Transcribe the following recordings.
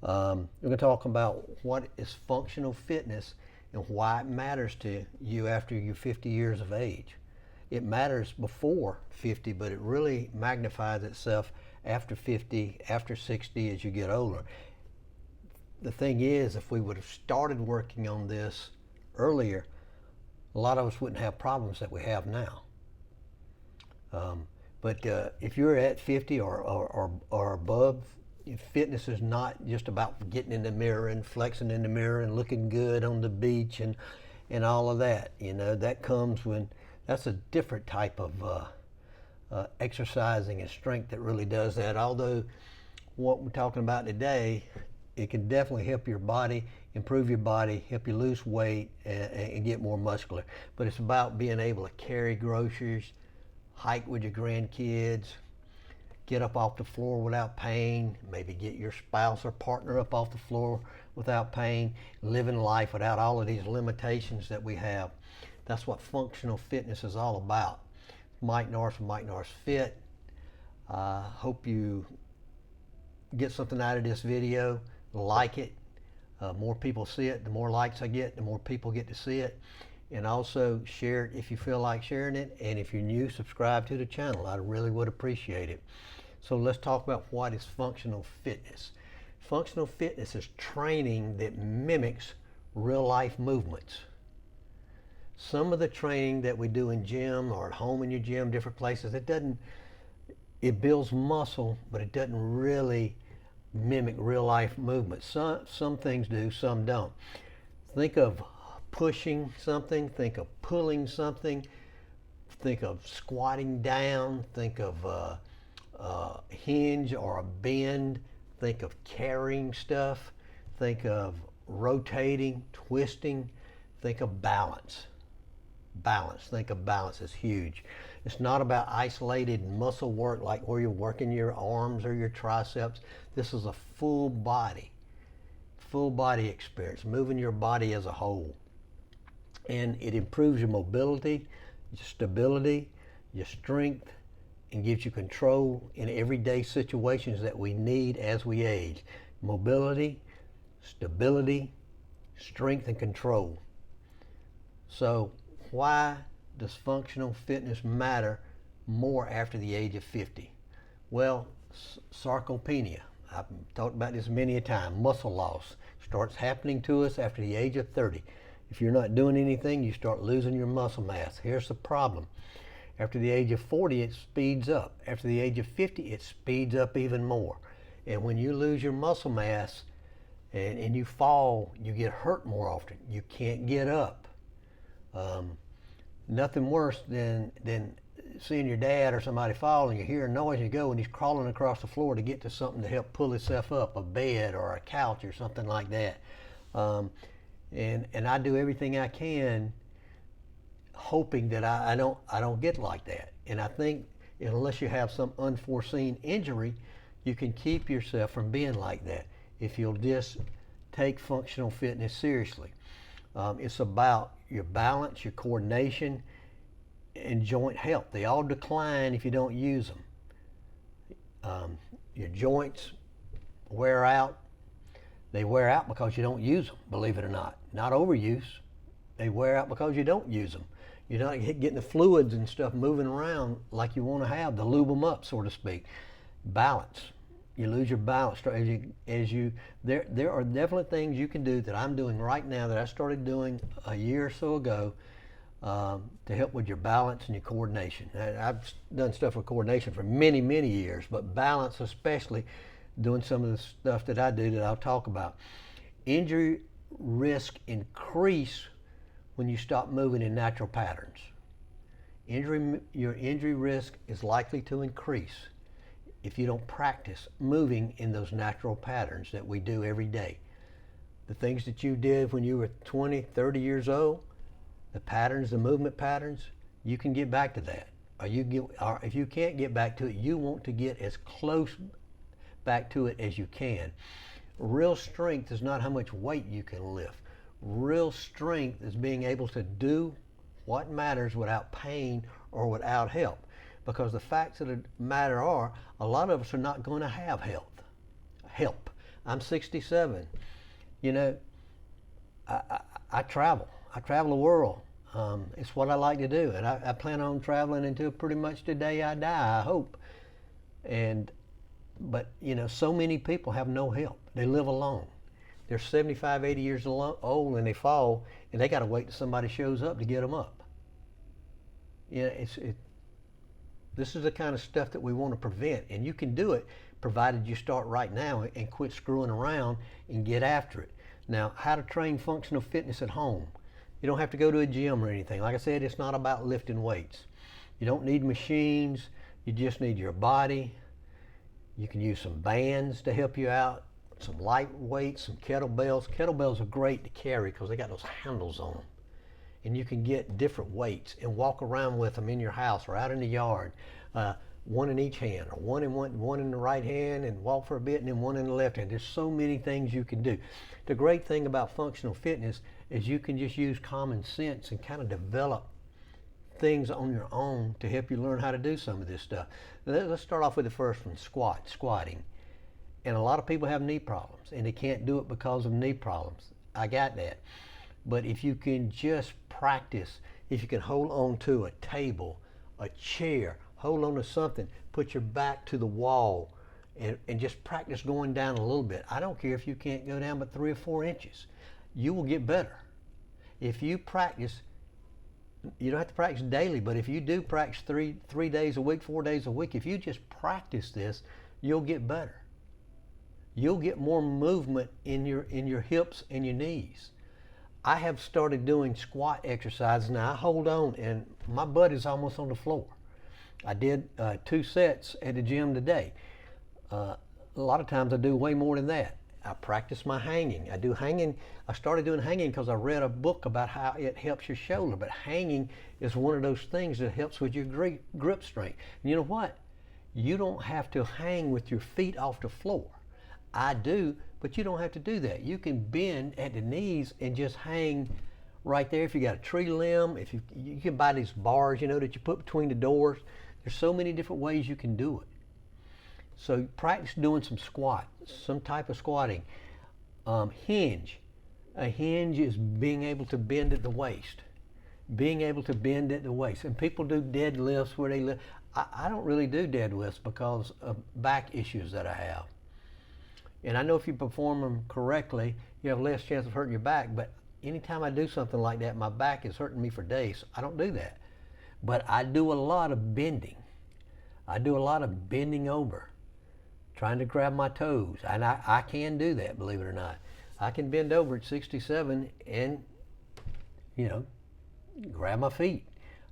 We're going to talk about what is functional fitness and why it matters to you after you're 50 years of age. It matters before 50, but it really magnifies itself after 50, after 60 as you get older. The thing is, if we would have started working on this earlier, a lot of us wouldn't have problems that we have now. But if you're at 50 or above, fitness is not just about getting in the mirror and flexing in the mirror and looking good on the beach and all of that. You know, that comes when that's a different type of exercising and strength that really does that. Although what we're talking about today, it can definitely help your body, improve your body, help you lose weight and get more muscular. But it's about being able to carry groceries, hike with your grandkids, get up off the floor without pain, maybe get your spouse or partner up off the floor without pain, living life without all of these limitations that we have. That's what functional fitness is all about. Mike Norris from Mike Norris Fit. Hope you get something out of this video. Like it. More people see it, the more likes I get, the more people get to see it. And also share it if you feel like sharing it. And if you're new, subscribe to the channel. I really would appreciate it. So let's talk about what is functional fitness. Functional fitness is training that mimics real life movements. Some of the training that we do in gym or at home in your gym, different places, it builds muscle, but it doesn't really mimic real life movements. Some things do, some don't. Think of pushing something, think of pulling something, think of squatting down, think of a hinge or a bend, think of carrying stuff, think of rotating, twisting, think of balance. Think of balance is huge. It's not about isolated muscle work like where you're working your arms or your triceps. This is a full body experience, moving your body as a whole. And it improves your mobility, your stability, your strength, and gives you control in everyday situations that we need as we age. Mobility, stability, strength, and control. So why does functional fitness matter more after the age of 50? Well, sarcopenia. I've talked about this many a time. Muscle loss starts happening to us after the age of 30. If you're not doing anything, you start losing your muscle mass. Here's the problem. After the age of 40, it speeds up. After the age of 50, it speeds up even more. And when you lose your muscle mass and you fall, you get hurt more often. You can't get up. Nothing worse than seeing your dad or somebody fall and you hear a noise and you go and he's crawling across the floor to get to something to help pull himself up, a bed or a couch or something like that. And I do everything I can hoping that I don't get like that. And I think unless you have some unforeseen injury, you can keep yourself from being like that if you'll just take functional fitness seriously. It's about your balance, your coordination, and joint health. They all decline if you don't use them. Your joints wear out. They wear out because you don't use them, believe it or not. Not overuse. They wear out because you don't use them. You're not getting the fluids and stuff moving around like you want to have to lube them up, so to speak. Balance. You lose your balance there are definitely things you can do that I'm doing right now that I started doing a year or so ago to help with your balance and your coordination. I've done stuff with coordination for many, many years, but balance especially, doing some of the stuff that I do that I'll talk about. Injury risk increase when you stop moving in natural patterns. Your injury risk is likely to increase if you don't practice moving in those natural patterns that we do every day. The things that you did when you were 20, 30 years old, the patterns, the movement patterns, you can get back to that. Or if you can't get back to it, you want to get as close back to it as you can. Real strength is not how much weight you can lift. Real strength is being able to do what matters without pain or without help. Because the facts of the matter are, a lot of us are not going to have help. I'm 67. You know, I travel. I travel the world. It's what I like to do, and I plan on traveling until pretty much the day I die, I hope. But you know, so many people have no help. They live alone. They're 75, 80 years old, and they fall, and they got to wait till somebody shows up to get them up. You know, this is the kind of stuff that we want to prevent, and you can do it provided you start right now and quit screwing around and get after it. Now, how to train functional fitness at home. You don't have to go to a gym or anything. Like I said, it's not about lifting weights. You don't need machines. You just need your body. You can use some bands to help you out, some light weights, some kettlebells. Kettlebells are great to carry because they got those handles on them. And you can get different weights and walk around with them in your house or out in the yard. One in each hand, or one in the right hand, and walk for a bit, and then one in the left hand. There's so many things you can do. The great thing about functional fitness is you can just use common sense and kind of develop things on your own to help you learn how to do some of this stuff. Let's start off with the first one, squatting. And a lot of people have knee problems, and they can't do it because of knee problems. I got that. But if you can just practice, if you can hold on to a table, a chair, hold on to something, put your back to the wall, and just practice going down a little bit. I don't care if you can't go down but 3 or 4 inches. You will get better. If you practice, you don't have to practice daily, but if you do practice three days a week, 4 days a week, if you just practice this, you'll get better. You'll get more movement in your hips and your knees. I have started doing squat exercises now. I hold on, and my butt is almost on the floor. I did 2 sets at the gym today. A lot of times I do way more than that. I practice my hanging. I do hanging. I started doing hanging because I read a book about how it helps your shoulder. But hanging is one of those things that helps with your grip strength. And you know what? You don't have to hang with your feet off the floor. I do, but you don't have to do that. You can bend at the knees and just hang right there. If you got a tree limb, if you can buy these bars, you know, that you put between the doors. There's so many different ways you can do it. So practice doing some squat, some type of squatting. Hinge. A hinge is being able to bend at the waist. Being able to bend at the waist. And people do deadlifts where they lift. I don't really do deadlifts because of back issues that I have. And I know if you perform them correctly, you have less chance of hurting your back. But anytime I do something like that, my back is hurting me for days. I don't do that. But I do a lot of bending. I do a lot of bending over, trying to grab my toes. And I can do that, believe it or not. I can bend over at 67 and, you know, grab my feet.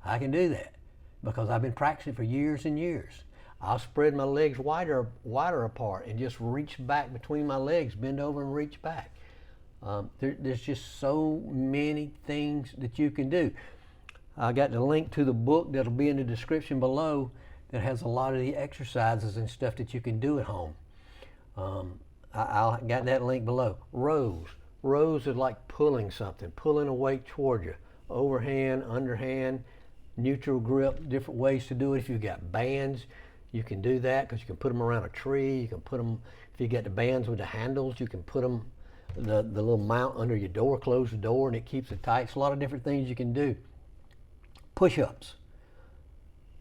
I can do that because I've been practicing for years and years. I'll spread my legs wider apart and just reach back between my legs, bend over and reach back. There's just so many things that you can do. I got the link to the book that'll be in the description below that has a lot of the exercises and stuff that you can do at home. I got that link below. Rows. Rows are like pulling something, pulling a weight toward you. Overhand, underhand, neutral grip, different ways to do it. If you've got bands, you can do that because you can put them around a tree. You can put them, if you get the bands with the handles, you can put them, the little mount under your door, close the door, and it keeps it tight. It's a lot of different things you can do. Push-ups.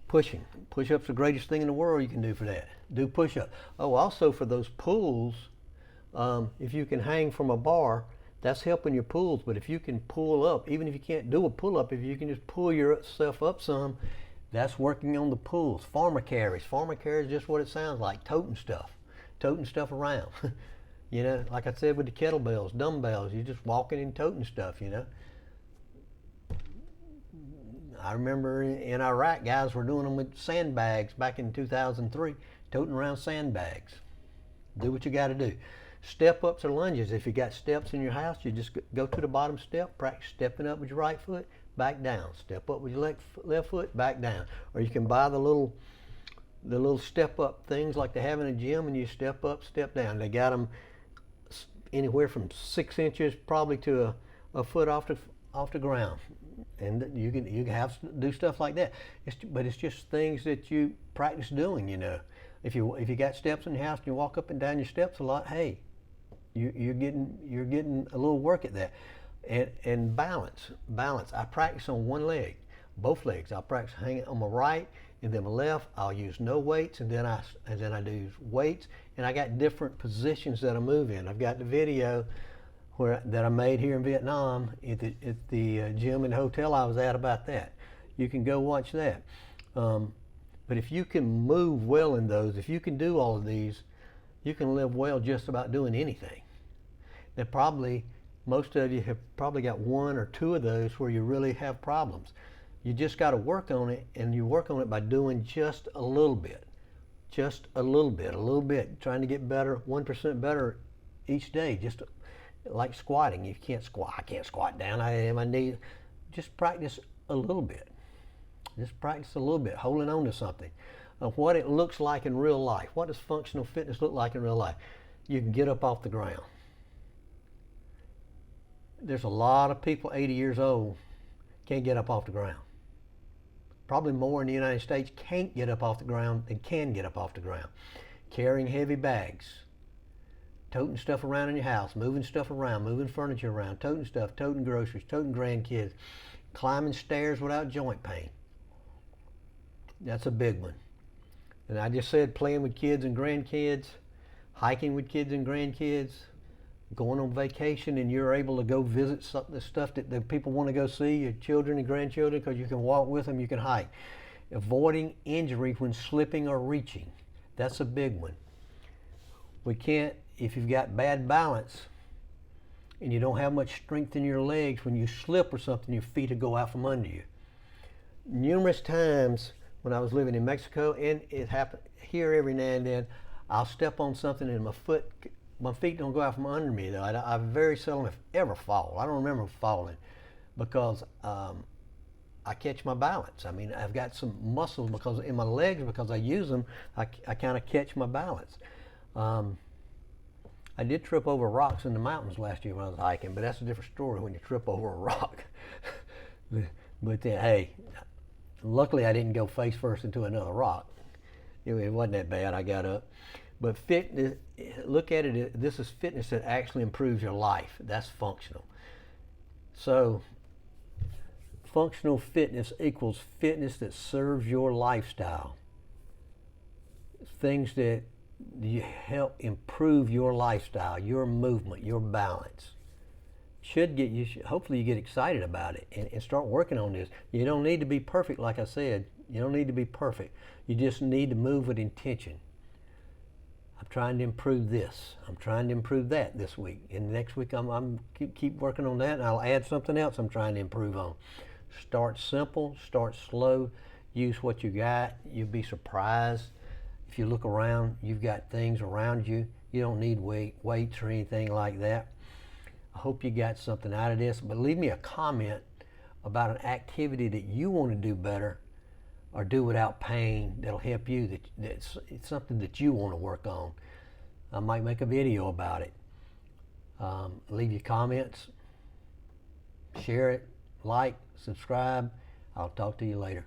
Pushing. Push-ups are the greatest thing in the world you can do for that. Do push-ups. Oh, also for those pulls, if you can hang from a bar, that's helping your pulls. But if you can pull up, even if you can't do a pull-up, if you can just pull yourself up some, that's working on the pulls. Farmer carries. Farmer carries is just what it sounds like, toting stuff around. You know, like I said with the kettlebells, dumbbells, you're just walking and toting stuff, you know. I remember in Iraq, guys were doing them with sandbags back in 2003, toting around sandbags. Do what you got to do. Step-ups or lunges. If you got steps in your house, you just go to the bottom step, practice stepping up with your right foot, back down. Step up with your left foot, back down. Or you can buy the little step-up things like they have in a gym, and you step up, step down. They got them anywhere from 6 inches probably to a foot off the ground. And you can have to do stuff like that. But it's just things that you practice doing, you know. If you got steps in your house and you walk up and down your steps a lot, hey, You're getting a little work at that, and balance. I practice on one leg, both legs. I practice hanging on my right, and then my left. I'll use no weights, and then I do weights, and I got different positions that I move in. I've got the video that I made here in Vietnam at the gym and hotel I was at about that. You can go watch that. But if you can move well in those, if you can do all of these, you can live well just about doing anything. Now probably most of you have probably got one or two of those where you really have problems. You just got to work on it, and you work on it by doing just a little bit, trying to get better, 1% better each day. Just like squatting, you can't squat. I can't squat down. My knees. Just practice a little bit. Just practice a little bit, holding on to something. What it looks like in real life. What does functional fitness look like in real life? You can get up off the ground. There's a lot of people 80 years old can't get up off the ground. Probably more in the United States can't get up off the ground than can get up off the ground. Carrying heavy bags, toting stuff around in your house, moving stuff around, moving furniture around, toting stuff, toting groceries, toting grandkids, climbing stairs without joint pain. That's a big one. And I just said playing with kids and grandkids, hiking with kids and grandkids, going on vacation, and you're able to go visit the stuff that the people want to go see, your children and grandchildren, because you can walk with them, you can hike. Avoiding injury when slipping or reaching. That's a big one. We can't, if you've got bad balance and you don't have much strength in your legs, when you slip or something, your feet will go out from under you. Numerous times when I was living in Mexico, and it happened here every now and then, I'll step on something and my feet don't go out from under me though. I very seldom if ever fall. I don't remember falling because I catch my balance. I mean, I've got some muscles because in my legs, because I use them, I kind of catch my balance. I did trip over rocks in the mountains last year when I was hiking, but that's a different story when you trip over a rock. But then, hey, luckily I didn't go face first into another rock. It wasn't that bad. I got up. But fitness, look at it, this is fitness that actually improves your life. That's functional. So functional fitness equals fitness that serves your lifestyle. Things that you help improve your lifestyle, your movement, your balance. Hopefully you get excited about it and start working on this. You don't need to be perfect, like I said. You don't need to be perfect. You just need to move with intention. I'm trying to improve this. I'm trying to improve that this week. And next week I'm keep working on that, and I'll add something else I'm trying to improve on. Start simple, start slow, use what you got. You'll be surprised. If you look around, you've got things around you. You don't need weights or anything like that. I hope you got something out of this, but leave me a comment about an activity that you want to do better or do without pain that'll help you, it's something that you want to work on. I might make a video about it. Leave your comments, share it, like, subscribe. I'll talk to you later.